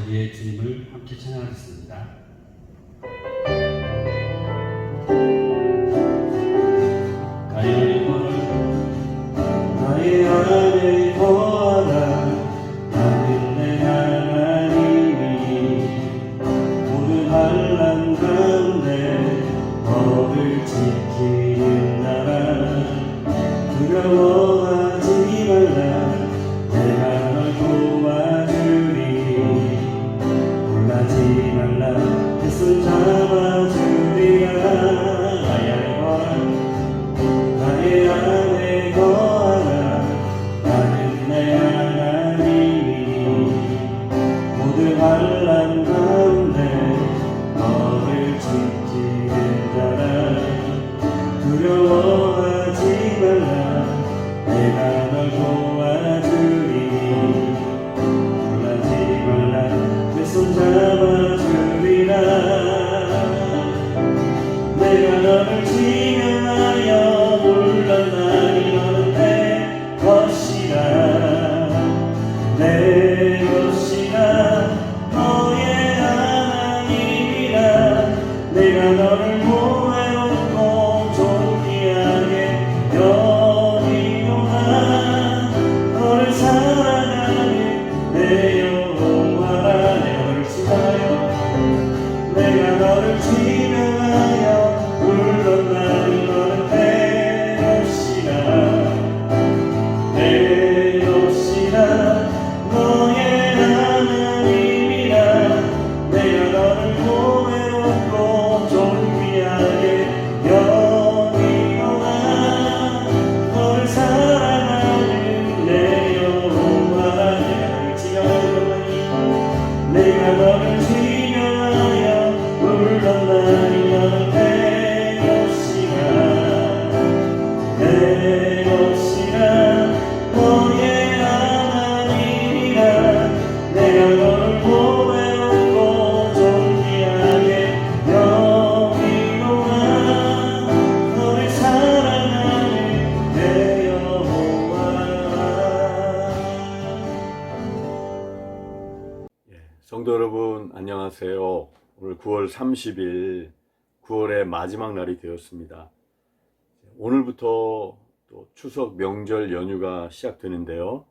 자리에 주님을 함께 찬양하겠습니다. 나의 안에 거하라. 나는 내 하나님이 모든 환난 가운데 너를 지키는 나라. 두려워하지 말라. 내가 널 도와주리. 놀라지 말라. 내 손 잡아주리라. 나의 안에 거하라. 나는 내 하나님이 모든 환난 가운데 너를 지키는 자라. 두려워하지 말라. 내가 널 도와주리. 놀라지 말라. 내 손 잡아주리라. 내가 너를 지명하여 물러나니 너는 내 것이라. 내 것이라. 너의 하나님이라. 내가 너를 보혜롭고 존귀하게 여기노라. 너를 사랑하는 내 여호와라. 내가 너를 지나요. 내가 너를 지명하여 물러나니 너는 내 것이라. 내 것이라. 너의 하나님이라. 내가 너를 보혜롭고 존귀하게 여기노라. 너를 사랑하는 내 여호와라. 내가 너를 지명하여 물러나니 너는 내 것이라. 내 것이라. 너의 하나님이라. 내가 너를 보혜롭고 존귀하게 여기노라. 너를 사랑하는 내 여호와라. 성도 여러분 안녕하세요. 오늘 9월 30일 9월의 마지막 날이 되었습니다. 오늘부터 또 추석 명절 연휴가 시작되는데요.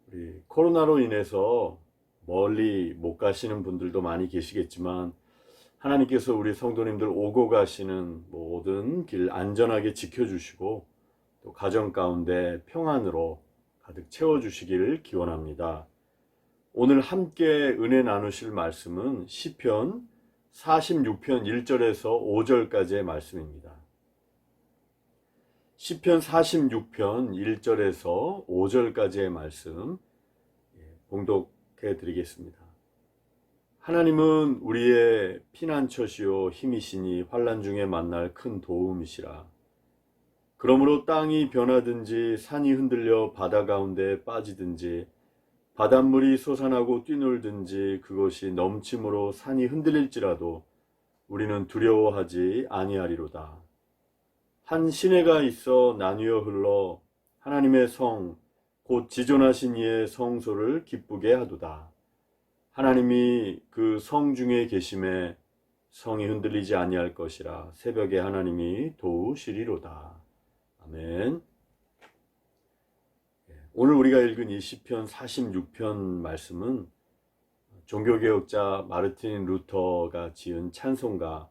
우리 코로나로 인해서 멀리 못 가시는 분들도 많이 계시겠지만 하나님께서 우리 성도님들 오고 가시는 모든 길 안전하게 지켜주시고 또 가정 가운데 평안으로 가득 채워주시기를 기원합니다. 오늘 함께 은혜 나누실 말씀은 시편 46편 1절에서 5절까지의 말씀입니다. 시편 46편 1절에서 5절까지의 말씀 봉독해 드리겠습니다. 하나님은 우리의 피난처시요 힘이시니 환난 중에 만날 큰 도움이시라. 그러므로 땅이 변하든지 산이 흔들려 바다 가운데 빠지든지 바닷물이 솟아나고 뛰놀든지 그것이 넘침으로 산이 흔들릴지라도 우리는 두려워하지 아니하리로다. 한 시내가 있어 나뉘어 흘러 하나님의 성 곧 지존하신 이의 성소를 기쁘게 하도다. 하나님이 그 성 중에 계심에 성이 흔들리지 아니할 것이라. 새벽에 하나님이 도우시리로다. 아멘. 오늘 우리가 읽은 이 시편 46편 말씀은 종교개혁자 마르틴 루터가 지은 찬송가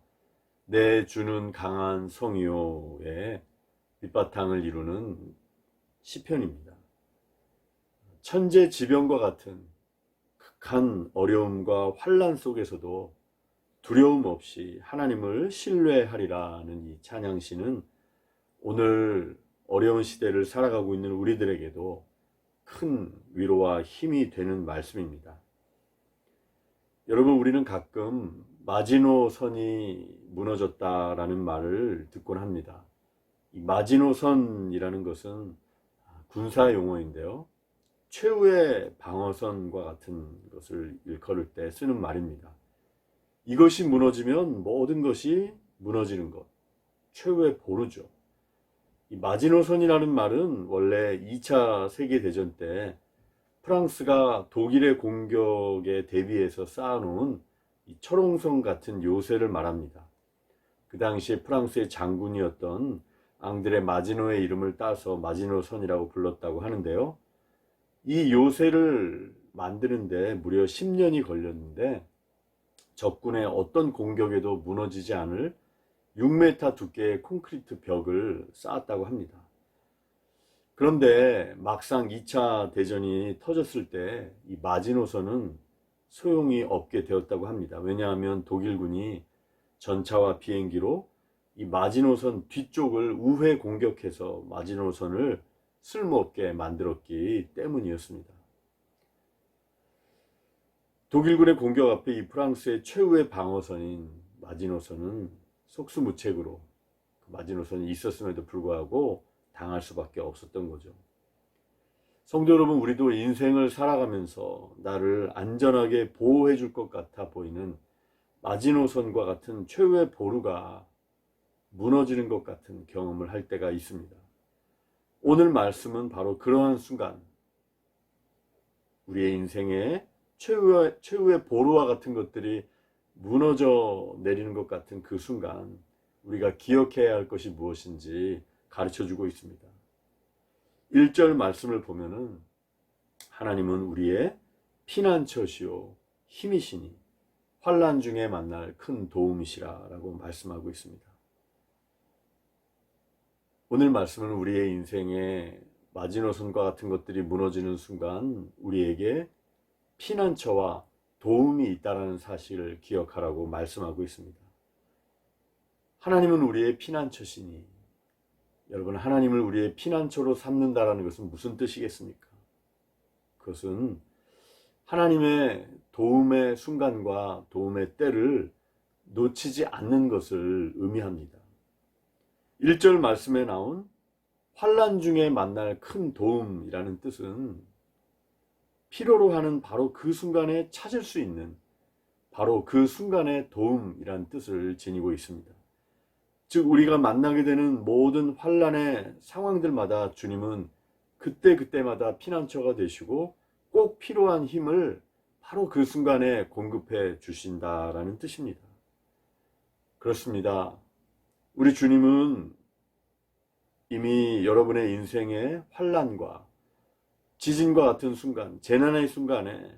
내 주는 강한 성이요의 밑바탕을 이루는 시편입니다. 천재지변과 같은 극한 어려움과 환난 속에서도 두려움 없이 하나님을 신뢰하리라는 이 찬양시는 오늘 어려운 시대를 살아가고 있는 우리들에게도 큰 위로와 힘이 되는 말씀입니다. 여러분, 우리는 가끔 마지노선이 무너졌다라는 말을 듣곤 합니다. 이 마지노선이라는 것은 군사 용어인데요. 최후의 방어선과 같은 것을 일컬을 때 쓰는 말입니다. 이것이 무너지면 모든 것이 무너지는 것, 최후의 보루죠. 이 마지노선이라는 말은 원래 2차 세계대전 때 프랑스가 독일의 공격에 대비해서 쌓아놓은 이 철옹성 같은 요새를 말합니다. 그 당시에 프랑스의 장군이었던 앙드레 마지노의 이름을 따서 마지노선이라고 불렀다고 하는데요. 이 요새를 만드는데 무려 10년이 걸렸는데 적군의 어떤 공격에도 무너지지 않을 6m 두께의 콘크리트 벽을 쌓았다고 합니다. 그런데 막상 2차 대전이 터졌을 때 이 마지노선은 소용이 없게 되었다고 합니다. 왜냐하면 독일군이 전차와 비행기로 이 마지노선 뒤쪽을 우회 공격해서 마지노선을 쓸모없게 만들었기 때문이었습니다. 독일군의 공격 앞에 이 프랑스의 최후의 방어선인 마지노선은 속수무책으로 마지노선이 있었음에도 불구하고 당할 수밖에 없었던 거죠. 성도 여러분, 우리도 인생을 살아가면서 나를 안전하게 보호해 줄 것 같아 보이는 마지노선과 같은 최후의 보루가 무너지는 것 같은 경험을 할 때가 있습니다. 오늘 말씀은 바로 그러한 순간, 우리의 인생에 최후의 보루와 같은 것들이 무너져 내리는 것 같은 그 순간 우리가 기억해야 할 것이 무엇인지 가르쳐주고 있습니다. 1절 말씀을 보면은 하나님은 우리의 피난처시요 힘이시니 환난 중에 만날 큰 도움이시라 라고 말씀하고 있습니다. 오늘 말씀은 우리의 인생에 마지노선과 같은 것들이 무너지는 순간 우리에게 피난처와 도움이 있다는 사실을 기억하라고 말씀하고 있습니다. 하나님은 우리의 피난처시니, 여러분, 하나님을 우리의 피난처로 삼는다라는 것은 무슨 뜻이겠습니까? 그것은 하나님의 도움의 순간과 도움의 때를 놓치지 않는 것을 의미합니다. 1절 말씀에 나온 환난 중에 만날 큰 도움이라는 뜻은 필요로 하는 바로 그 순간에 찾을 수 있는 바로 그 순간의 도움이라는 뜻을 지니고 있습니다. 즉 우리가 만나게 되는 모든 환난의 상황들마다 주님은 그때그때마다 피난처가 되시고 꼭 필요한 힘을 바로 그 순간에 공급해 주신다라는 뜻입니다. 그렇습니다. 우리 주님은 이미 여러분의 인생의 환난과 지진과 같은 순간, 재난의 순간에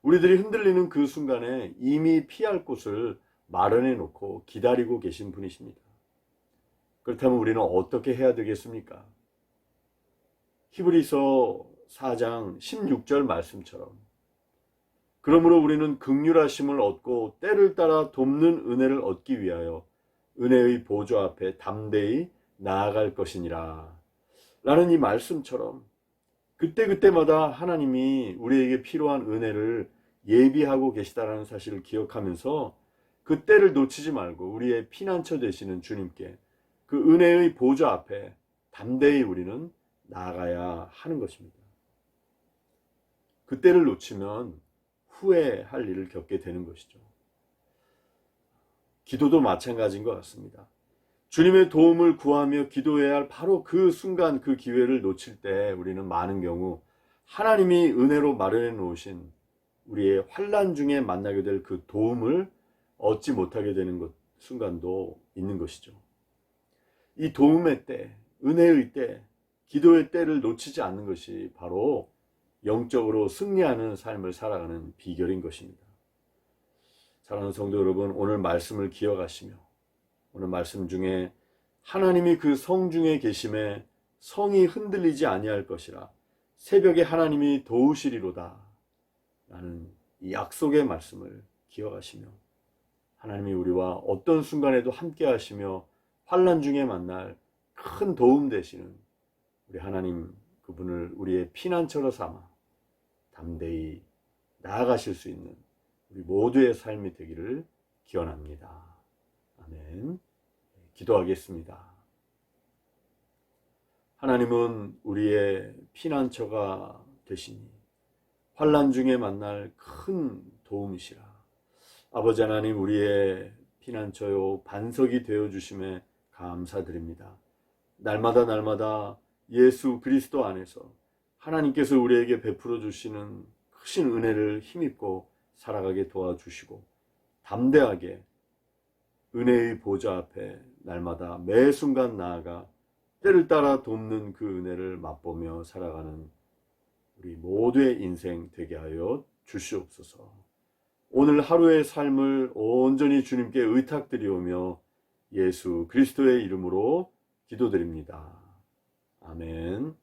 우리들이 흔들리는 그 순간에 이미 피할 곳을 마련해 놓고 기다리고 계신 분이십니다. 그렇다면 우리는 어떻게 해야 되겠습니까? 히브리서 4장 16절 말씀처럼 그러므로 우리는 긍휼하심을 얻고 때를 따라 돕는 은혜를 얻기 위하여 은혜의 보좌 앞에 담대히 나아갈 것이니라 라는 이 말씀처럼 그때그때마다 하나님이 우리에게 필요한 은혜를 예비하고 계시다라는 사실을 기억하면서 그 때를 놓치지 말고 우리의 피난처 되시는 주님께 그 은혜의 보좌 앞에 담대히 우리는 나아가야 하는 것입니다. 그 때를 놓치면 후회할 일을 겪게 되는 것이죠. 기도도 마찬가지인 것 같습니다. 주님의 도움을 구하며 기도해야 할 바로 그 순간 그 기회를 놓칠 때 우리는 많은 경우 하나님이 은혜로 마련해 놓으신 우리의 환난 중에 만나게 될 그 도움을 얻지 못하게 되는 순간도 있는 것이죠. 이 도움의 때, 은혜의 때, 기도의 때를 놓치지 않는 것이 바로 영적으로 승리하는 삶을 살아가는 비결인 것입니다. 사랑하는 성도 여러분, 오늘 말씀을 기억하시며 오늘 말씀 중에 하나님이 그 성중에 계심에 성이 흔들리지 아니할 것이라 새벽에 하나님이 도우시리로다 라는 이 약속의 말씀을 기억하시며 하나님이 우리와 어떤 순간에도 함께 하시며 환난 중에 만날 큰 도움 되시는 우리 하나님 그분을 우리의 피난처로 삼아 담대히 나아가실 수 있는 우리 모두의 삶이 되기를 기원합니다. 아멘. 기도하겠습니다. 하나님은 우리의 피난처가 되시니 환난 중에 만날 큰 도움이시라. 아버지 하나님, 우리의 피난처요 반석이 되어 주심에 감사드립니다. 날마다 예수 그리스도 안에서 하나님께서 우리에게 베풀어 주시는 크신 은혜를 힘입고 살아가게 도와주시고 담대하게 은혜의 보좌 앞에 날마다 매 순간 나아가 때를 따라 돕는 그 은혜를 맛보며 살아가는 우리 모두의 인생 되게 하여 주시옵소서. 오늘 하루의 삶을 온전히 주님께 의탁드리오며 예수 그리스도의 이름으로 기도드립니다. 아멘.